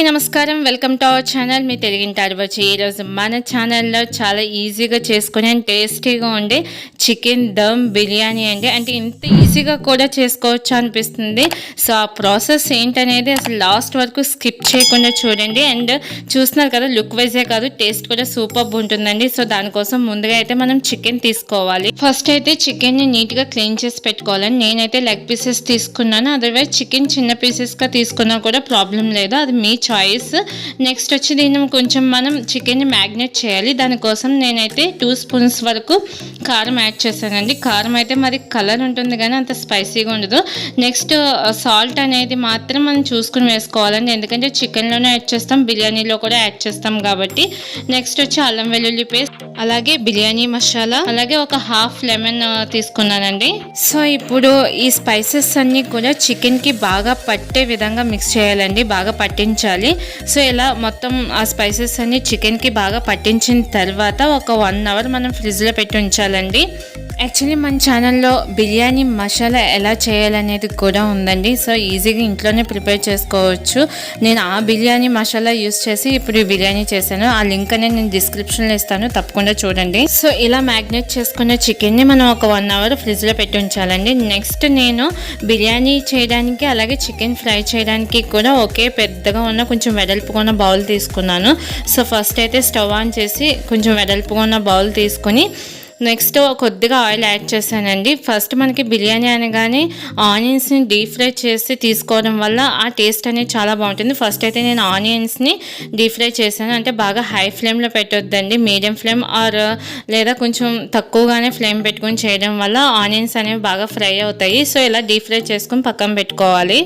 అందరికీ నమస్కారం. Welcome to our channel మీ తెలుగింటి ఆడవచ్చు. ఈరోజు మన ఛానల్లో చాలా ఈజీగా చేసుకునే టేస్టీగా ఉండే చికెన్ దమ్ బిర్యానీ అండి. అంటే ఇంత ఈజీగా కూడా చేసుకోవచ్చు అనిపిస్తుంది. సో ఆ ప్రాసెస్ ఏంటనేది అసలు లాస్ట్ వరకు స్కిప్ చేయకుండా చూడండి. అండ్ చూస్తున్నారు కదా, లుక్ వైజే కాదు టేస్ట్ కూడా సూపర్ ఉంటుందండి. సో దానికోసం ముందుగా అయితే మనం చికెన్ తీసుకోవాలి. ఫస్ట్ అయితే చికెన్ని నీట్గా క్లీన్ చేసి పెట్టుకోవాలని నేనైతే లెగ్ పీసెస్ తీసుకున్నాను. అదర్వైజ్ చికెన్ చిన్న పీసెస్గా తీసుకున్నా కూడా ప్రాబ్లం లేదు, అది మీ చాయిస్. నెక్స్ట్ వచ్చి దీన్ని కొంచెం మనం చికెన్ని మ్యాగ్నేట్ చేయాలి. దానికోసం నేనైతే 2 స్పూన్స్ వరకు కారం యాడ్ చేశానండి. కారం అయితే మరి కలర్ ఉంటుంది కానీ అంత స్పైసీగా ఉండదు. నెక్స్ట్ సాల్ట్ అనేది మాత్రం మనం చూసుకుని వేసుకోవాలండి, ఎందుకంటే చికెన్లోనే యాడ్ చేస్తాం, బిర్యానీలో కూడా యాడ్ చేస్తాం కాబట్టి. నెక్స్ట్ వచ్చి అల్లం వెల్లుల్లి పేస్ట్, అలాగే బిర్యానీ మసాలా, అలాగే ఒక హాఫ్ లెమన్ తీసుకున్నానండి. సో ఇప్పుడు ఈ స్పైసెస్ అన్నీ కూడా చికెన్కి బాగా పట్టే విధంగా మిక్స్ చేయాలండి, బాగా పట్టించాలి. సో ఇలా మొత్తం ఆ స్పైసెస్ అన్ని చికెన్కి బాగా పట్టించిన తర్వాత ఒక 1 అవర్ మనం ఫ్రిడ్జ్లో పెట్టి ఉంచాలండి. యాక్చువల్లీ మన ఛానల్లో బిర్యానీ మసాలా ఎలా చేయాలనేది కూడా ఉందండి. సో ఈజీగా ఇంట్లోనే ప్రిపేర్ చేసుకోవచ్చు. నేను ఆ బిర్యానీ మసాలా యూస్ చేసి ఇప్పుడు ఈ బిర్యానీ చేశాను. ఆ లింక్ అనేది నేను డిస్క్రిప్షన్లో ఇస్తాను, తప్పకుండా చూడండి. సో ఇలా మ్యాగ్నేట్ చేసుకున్న చికెన్ని మనం ఒక 1 అవర్ ఫ్రిడ్జ్లో పెట్టి ఉంచాలండి. నెక్స్ట్ నేను బిర్యానీ చేయడానికి అలాగే చికెన్ ఫ్రై చేయడానికి కూడా ఒకే పెద్దగా ఉన్న కొంచెం వెడల్పుగా ఉన్న బౌల్ తీసుకున్నాను. సో ఫస్ట్ అయితే స్టవ్ ఆన్ చేసి కొంచెం వెడల్పుగా ఉన్న బౌల్ తీసుకొని నెక్స్ట్ కొద్దిగా ఆయిల్ యాడ్ చేశానండి. ఫస్ట్ మనకి బిర్యానీ అనగానే ఆనియన్స్ని డీప్ ఫ్రై చేసి తీసుకోవడం వల్ల ఆ టేస్ట్ అనేది చాలా బాగుంటుంది. ఫస్ట్ అయితే నేను ఆనియన్స్ని డీప్ ఫ్రై చేశాను. అంటే బాగా హై ఫ్లేమ్లో పెట్టొద్దండి, మీడియం ఫ్లేమ్ లేదా కొంచెం తక్కువగానే ఫ్లేమ్ పెట్టుకొని చేయడం వల్ల ఆనియన్స్ అనేవి బాగా ఫ్రై అవుతాయి. సో ఇలా డీప్ ఫ్రై చేసుకొని పక్కన పెట్టుకోవాలి.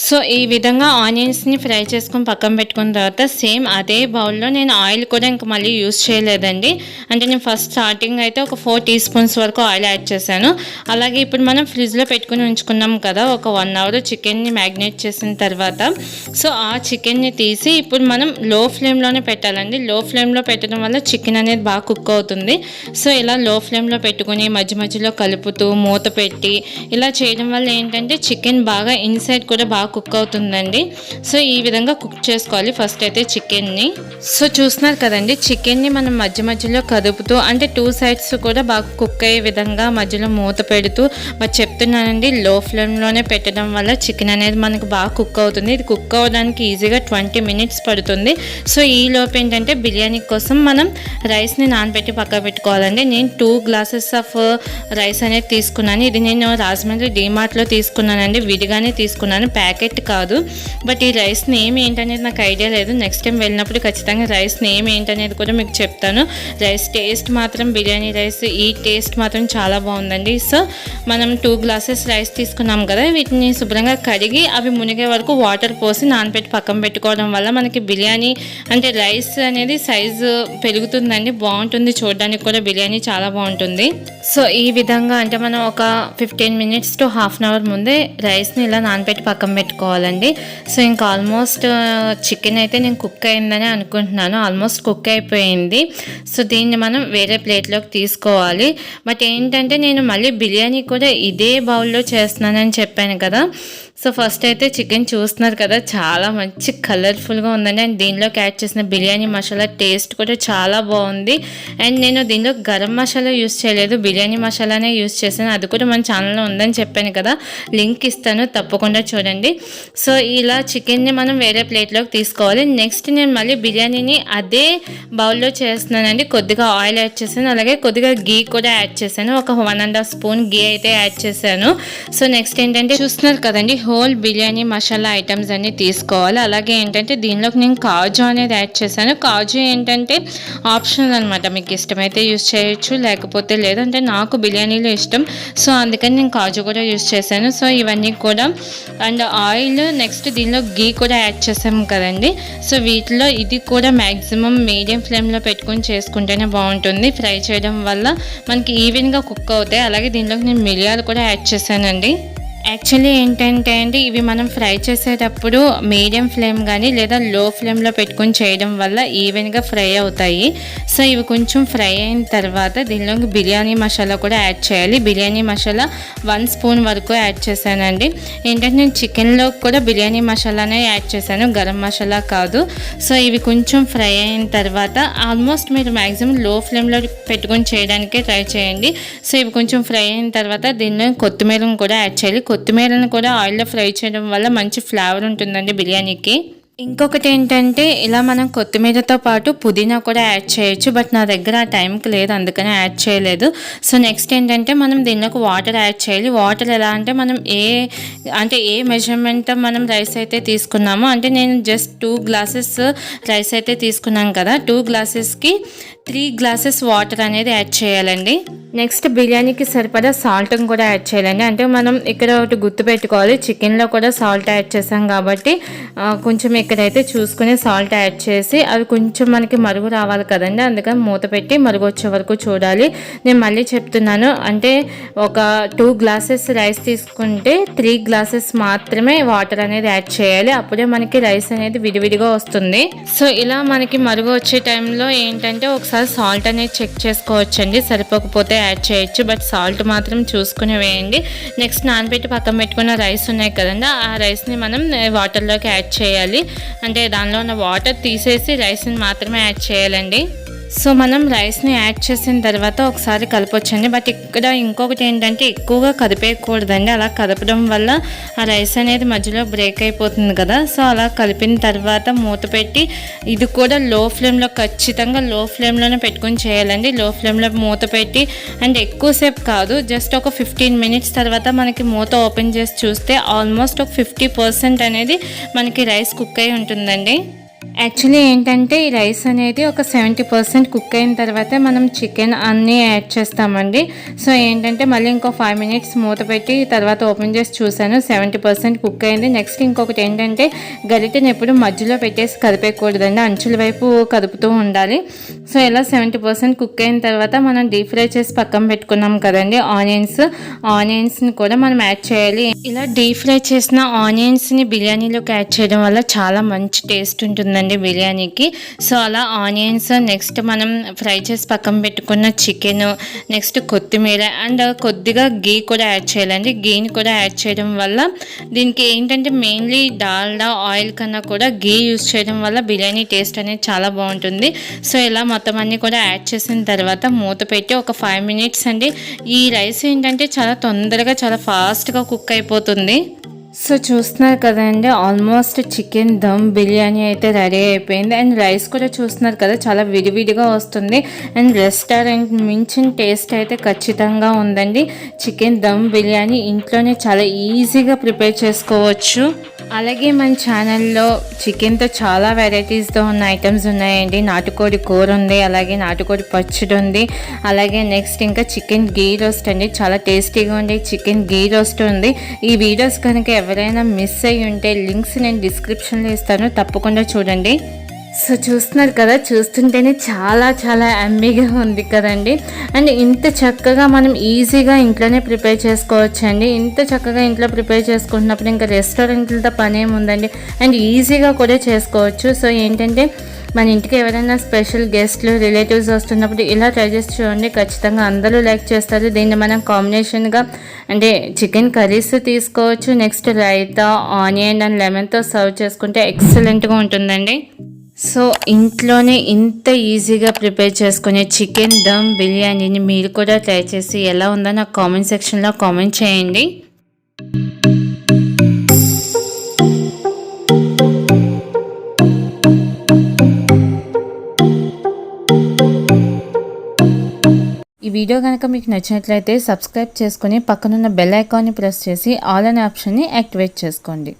సో ఈ విధంగా ఆనియన్స్ని ఫ్రై చేసుకొని పక్కన పెట్టుకున్న తర్వాత సేమ్ అదే బౌల్లో నేను ఆయిల్ కూడా ఇంకా మళ్ళీ యూస్ చేయలేదండి. అంటే నేను ఫస్ట్ స్టార్టింగ్ అయితే ఒక 4 టీ స్పూన్స్ వరకు ఆయిల్ యాడ్ చేశాను. అలాగే ఇప్పుడు మనం ఫ్రిడ్జ్లో పెట్టుకుని ఉంచుకున్నాం కదా, ఒక 1 అవర్ చికెన్ని మ్యాగ్నేట్ చేసిన తర్వాత సో ఆ చికెన్ని తీసి ఇప్పుడు మనం లో ఫ్లేమ్లోనే పెట్టాలండి. లో ఫ్లేమ్లో పెట్టడం వల్ల చికెన్ అనేది బాగా కుక్ అవుతుంది. సో ఇలా లో ఫ్లేమ్లో పెట్టుకుని మధ్య మధ్యలో కలుపుతూ మూత పెట్టి ఇలా చేయడం వల్ల ఏంటంటే చికెన్ బాగా ఇన్సైడ్ కూడా బాగా కుక్ అవుతుందండి. సో ఈ విధంగా కుక్ చేసుకోవాలి ఫస్ట్ అయితే చికెన్ని. సో చూస్తున్నారు కదండి, చికెన్ని మనం మధ్య మధ్యలో కదుపుతూ అంటే 2 సైడ్స్ కూడా బాగా కుక్ అయ్యే విధంగా మధ్యలో మూత పెడుతూ మరి చెప్తున్నానండి, లో ఫ్లేమ్లోనే పెట్టడం వల్ల చికెన్ అనేది మనకు బాగా కుక్ అవుతుంది. ఇది కుక్ అవ్వడానికి ఈజీగా 20 మినిట్స్ పడుతుంది. సో ఈ లోపు ఏంటంటే బిర్యానీ కోసం మనం రైస్ని నానబెట్టి పక్క పెట్టుకోవాలండి. నేను 2 గ్లాసెస్ ఆఫ్ రైస్ అనేది తీసుకున్నాను. ఇది నేను రాజమండ్రి డీమార్ట్లో తీసుకున్నానండి, విడిగానే తీసుకున్నాను, ప్యాకెట్ కాదు. బట్ ఈ రైస్ నేమ్ ఏంటనేది నాకు ఐడియా లేదు. నెక్స్ట్ టైం వెళ్ళినప్పుడు ఖచ్చితంగా రైస్ నేమ్ ఏంటనేది కూడా మీకు చెప్తాను. రైస్ టేస్ట్ మాత్రం బిర్యానీ రైస్ ఈ టేస్ట్ మాత్రం చాలా బాగుందండి. సో మనం 2 గ్లాసెస్ రైస్ తీసుకున్నాం కదా, వీటిని శుభ్రంగా కడిగి అవి మునిగే వరకు వాటర్ పోసి నానబెట్టి పక్కన పెట్టుకోవడం వల్ల మనకి బిర్యానీ అంటే రైస్ అనేది సైజు పెరుగుతుందండి, బాగుంటుంది చూడడానికి కూడా, బిర్యానీ చాలా బాగుంటుంది. సో ఈ విధంగా అంటే మనం ఒక 15 minutes to half an hour ముందే రైస్ని ఇలా నానబెట్టి పక్కన పెట్టుకోవాలండి. సో ఇంకా ఆల్మోస్ట్ చికెన్ అయితే నేను కుక్ అయిందని అనుకుంటున్నాను, ఆల్మోస్ట్ కుక్ అయిపోయింది. సో దీన్ని మనం వేరే ప్లేట్లోకి తీసుకోవాలి. బట్ ఏంటంటే నేను మళ్ళీ బిర్యానీ కూడా ఇదే బౌల్లో చేస్తున్నానని చెప్పాను కదా. సో ఫస్ట్ అయితే చికెన్ చూస్తున్నారు కదా, చాలా మంచి కలర్ఫుల్గా ఉందండి. అండ్ దీనిలోకి యాడ్ చేసిన బిర్యానీ మసాలా టేస్ట్ కూడా చాలా బాగుంది. అండ్ నేను దీనిలో గరం మసాలా యూస్ చేయలేదు, బిర్యానీ మసాలానే యూస్ చేశాను. అది కూడా మన ఛానల్లో ఉందని చెప్పాను కదా, లింక్ ఇస్తాను, తప్పకుండా చూడండి. సో ఇలా చికెన్ని మనం వేరే ప్లేట్లోకి తీసుకోవాలి. నెక్స్ట్ నేను మళ్ళీ బిర్యానీని అదే బౌల్లో చేస్తున్నానండి. కొద్దిగా ఆయిల్ యాడ్ చేశాను, అలాగే కొద్దిగా గీ కూడా యాడ్ చేశాను. ఒక 1.5 స్పూన్ గీ అయితే యాడ్ చేశాను. సో నెక్స్ట్ ఏంటంటే చూస్తున్నారు కదండి, హోల్ బిర్యానీ మసాలా ఐటమ్స్ అన్ని తీసుకోవాలి. అలాగే ఏంటంటే దీనిలోకి నేను కాజు అనేది యాడ్ చేశాను. కాజు ఏంటంటే ఆప్షనల్ అనమాట, మీకు ఇష్టమైతే యూస్ చేయొచ్చు, లేకపోతే లేదంటే నాకు బిర్యానీలో ఇష్టం, సో అందుకని నేను కాజు కూడా యూస్ చేశాను. సో ఇవన్నీ కూడా అండ్ ఆయిల్, నెక్స్ట్ దీనిలో గీ కూడా యాడ్ చేసాము కదండి. సో వీటిలో ఇది కూడా మ్యాక్సిమం మీడియం ఫ్లేమ్లో పెట్టుకొని చేసుకుంటేనే బాగుంటుంది. ఫ్రై చేయడం వల్ల మనకి ఈవెన్గా కుక్ అవుతాయి. అలాగే దీనిలోకి నేను మిరియాలు కూడా యాడ్ చేశానండి. యాక్చువల్లీ ఏంటంటే అండి, ఇవి మనం ఫ్రై చేసేటప్పుడు మీడియం ఫ్లేమ్ కానీ లేదా లో ఫ్లేమ్లో పెట్టుకొని చేయడం వల్ల ఈవెన్గా ఫ్రై అవుతాయి. సో ఇవి కొంచెం ఫ్రై అయిన తర్వాత దీనిలోకి బిర్యానీ మసాలా కూడా యాడ్ చేయాలి. బిర్యానీ మసాలా 1 స్పూన్ వరకు యాడ్ చేశానండి. ఏంటంటే నేను చికెన్లో కూడా బిర్యానీ మసాలానే యాడ్ చేశాను, గరం మసాలా కాదు. సో ఇవి కొంచెం ఫ్రై అయిన తర్వాత ఆల్మోస్ట్ మీరు మ్యాక్సిమం లో ఫ్లేమ్లో పెట్టుకొని చేయడానికే ట్రై చేయండి. సో ఇవి కొంచెం ఫ్రై అయిన తర్వాత దీనిలో కొత్తిమీరను కూడా యాడ్ చేయాలి. కొత్తిమీరను కూడా ఆయిల్లో ఫ్రై చేయడం వల్ల మంచి ఫ్లేవర్ ఉంటుందండి బిర్యానీకి. ఇంకొకటి ఏంటంటే, ఇలా మనం కొత్తిమీరతో పాటు పుదీనా కూడా యాడ్ చేయొచ్చు. బట్ నా దగ్గర ఆ టైంకి లేదు, అందుకనే యాడ్ చేయలేదు. సో నెక్స్ట్ ఏంటంటే మనం దీనిలోకి వాటర్ యాడ్ చేయాలి. వాటర్ ఎలా అంటే మనం ఏ మెజర్మెంట్ మనం రైస్ అయితే తీసుకున్నామో, అంటే నేను జస్ట్ 2 గ్లాసెస్ రైస్ అయితే తీసుకున్నాను కదా, 2 గ్లాసెస్కి 3 గ్లాసెస్ వాటర్ అనేది యాడ్ చేయాలండి. నెక్స్ట్ బిర్యానీకి సరిపడా సాల్ట్ని కూడా యాడ్ చేయాలండి. అంటే మనం ఇక్కడ ఒకటి గుర్తుపెట్టుకోవాలి, చికెన్లో కూడా సాల్ట్ యాడ్ చేసాం కాబట్టి కొంచెం ఇక్కడైతే చూసుకుని సాల్ట్ యాడ్ చేసి అవి కొంచెం మనకి మరుగు రావాలి కదండి, అందుకని మూత పెట్టి మరుగు వచ్చే వరకు చూడాలి. నేను మళ్ళీ చెప్తున్నాను, అంటే ఒక 2 గ్లాసెస్ రైస్ తీసుకుంటే 3 గ్లాసెస్ మాత్రమే వాటర్ అనేది యాడ్ చేయాలి. అప్పుడే మనకి రైస్ అనేది విడివిడిగా వస్తుంది. సో ఇలా మనకి మరుగు వచ్చే టైంలో ఏంటంటే ఒకసారి సాల్ట్ అనేది చెక్ చేసుకోవచ్చండి, సరిపోకపోతే యాడ్ చేయొచ్చు. బట్ సాల్ట్ మాత్రం చూసుకుని వేయండి. నెక్స్ట్ నానబెట్టి పక్కన పెట్టుకున్న రైస్ ఉన్నాయి కదండి, ఆ రైస్ని మనం వాటర్లోకి యాడ్ చేయాలి. అంటే దానిలో ఉన్న వాటర్ తీసేసి రైస్ని మాత్రమే యాడ్ చేయాలండి. సో మనం రైస్ని యాడ్ చేసిన తర్వాత ఒకసారి కలపొచ్చండి. బట్ ఇక్కడ ఇంకొకటి ఏంటంటే, ఎక్కువగా కదిపేయకూడదండి. అలా కదపడం వల్ల ఆ రైస్ అనేది మధ్యలో బ్రేక్ అయిపోతుంది కదా. సో అలా కలిపిన తర్వాత మూత పెట్టి ఇది కూడా లో ఫ్లేమ్లో, ఖచ్చితంగా లో ఫ్లేమ్లోనే పెట్టుకొని చేయాలండి. లో ఫ్లేమ్లో మూత పెట్టి, అండ్ ఎక్కువసేపు కాదు, జస్ట్ ఒక 15 మినిట్స్ తర్వాత మనకి మూత ఓపెన్ చేసి చూస్తే ఆల్మోస్ట్ ఒక 50% అనేది మనకి రైస్ కుక్ అయి ఉంటుందండి. యాక్చువల్లీ ఏంటంటే ఈ రైస్ అనేది ఒక 70% కుక్ అయిన తర్వాతే మనం చికెన్ అన్నీ యాడ్ చేస్తామండి. సో ఏంటంటే మళ్ళీ ఇంకో 5 మినిట్స్ మూత పెట్టి తర్వాత ఓపెన్ చేసి చూసాను, 70% కుక్ అయింది. నెక్స్ట్ ఇంకొకటి ఏంటంటే, గరిటెని ఎప్పుడు మధ్యలో పెట్టేసి కదిపేయకూడదండి, అంచుల వైపు కదుపుతూ ఉండాలి. సో ఇలా 70% కుక్ అయిన తర్వాత మనం డీప్ ఫ్రై చేసి పక్కన పెట్టుకున్నాం కదండి ఆనియన్స్ని కూడా మనం యాడ్ చేయాలి. ఇలా డీప్ ఫ్రై చేసిన ఆనియన్స్ని బిర్యానీలోకి యాడ్ చేయడం వల్ల చాలా మంచి టేస్ట్ ఉంటుందండి బిర్యానీకి. సో అలా ఆనియన్స్, నెక్స్ట్ మనం ఫ్రై చేసి పక్కన పెట్టుకున్న చికెన్, నెక్స్ట్ కొత్తిమీర అండ్ కొద్దిగా గీ కూడా యాడ్ చేయాలండి. గీని కూడా యాడ్ చేయడం వల్ల దీనికి ఏంటంటే మెయిన్లీ డాల్డా ఆయిల్ కన్నా కూడా గీ యూస్ చేయడం వల్ల బిర్యానీ టేస్ట్ అనేది చాలా బాగుంటుంది. సో ఇలా మొత్తం అన్నీ కూడా యాడ్ చేసిన తర్వాత మూత పెట్టి ఒక 5 మినిట్స్ అండి. ఈ రైస్ ఏంటంటే చాలా తొందరగా, చాలా ఫాస్ట్గా కుక్ అయిపోతుంది. సో చూస్తున్నారు కదండి, ఆల్మోస్ట్ చికెన్ దమ్ బిర్యానీ అయితే రెడీ అయిపోయింది. అండ్ రైస్ కూడా చూస్తున్నారు కదా, చాలా విడివిడిగా వస్తుంది. అండ్ రెస్టారెంట్ మించిన టేస్ట్ అయితే ఖచ్చితంగా ఉందండి. చికెన్ దమ్ బిర్యానీ ఇంట్లోనే చాలా ఈజీగా ప్రిపేర్ చేసుకోవచ్చు. అలాగే మన ఛానల్లో చికెన్తో చాలా వెరైటీస్తో ఉన్న ఐటమ్స్ ఉన్నాయండి. నాటుకోడి కూర ఉంది, అలాగే నాటుకోడి పచ్చడి ఉంది, అలాగే నెక్స్ట్ ఇంకా చికెన్ గీ రోస్ట్ అండి, చాలా టేస్టీగా ఉండే చికెన్ గీ రోస్ట్ ఉంది. ఈ వీడియోస్ కనుక ఎవరైనా మిస్ అయ్యి ఉంటే లింక్స్ నేను డిస్క్రిప్షన్లో ఇస్తాను, తప్పకుండా చూడండి. సో చూస్తున్నారు కదా, చూస్తుంటేనే చాలా చాలా యమ్మీగా ఉంది కదండి. అండ్ ఇంత చక్కగా మనం ఈజీగా ఇంట్లోనే ప్రిపేర్ చేసుకోవచ్చు అండి. ఇంత చక్కగా ఇంట్లో ప్రిపేర్ చేసుకుంటున్నప్పుడు ఇంకా రెస్టారెంట్లతో పని ఏముందండి, అండ్ ఈజీగా కూడా చేసుకోవచ్చు. సో ఏంటంటే మన ఇంటికి ఎవరైనా స్పెషల్ గెస్ట్లు, రిలేటివ్స్ వస్తున్నప్పుడు ఇలా ట్రై చేసి చూడండి, ఖచ్చితంగా అందరూ లైక్ చేస్తారు. దీన్ని మనం కాంబినేషన్గా అంటే చికెన్ కర్రీస్ తీసుకోవచ్చు, నెక్స్ట్ రైతా, ఆనియన్ అండ్ లెమన్తో సర్వ్ చేసుకుంటే ఎక్సలెంట్గా ఉంటుందండి. సో ఇంట్లోనే ఇంత ఈజీగా ప్రిపేర్ చేసుకునే చికెన్ దమ్ బిర్యానీని మీరు కూడా ట్రై చేసి ఎలా ఉందో నాకు కామెంట్ సెక్షన్లో కామెంట్ చేయండి. ఈ వీడియో కనుక మీకు నచ్చినట్లయితే సబ్స్క్రైబ్ చేసుకుని పక్కనున్న బెల్ ఐకాన్ని ప్రెస్ చేసి ఆల్ అనే ఆప్షన్ని యాక్టివేట్ చేసుకోండి.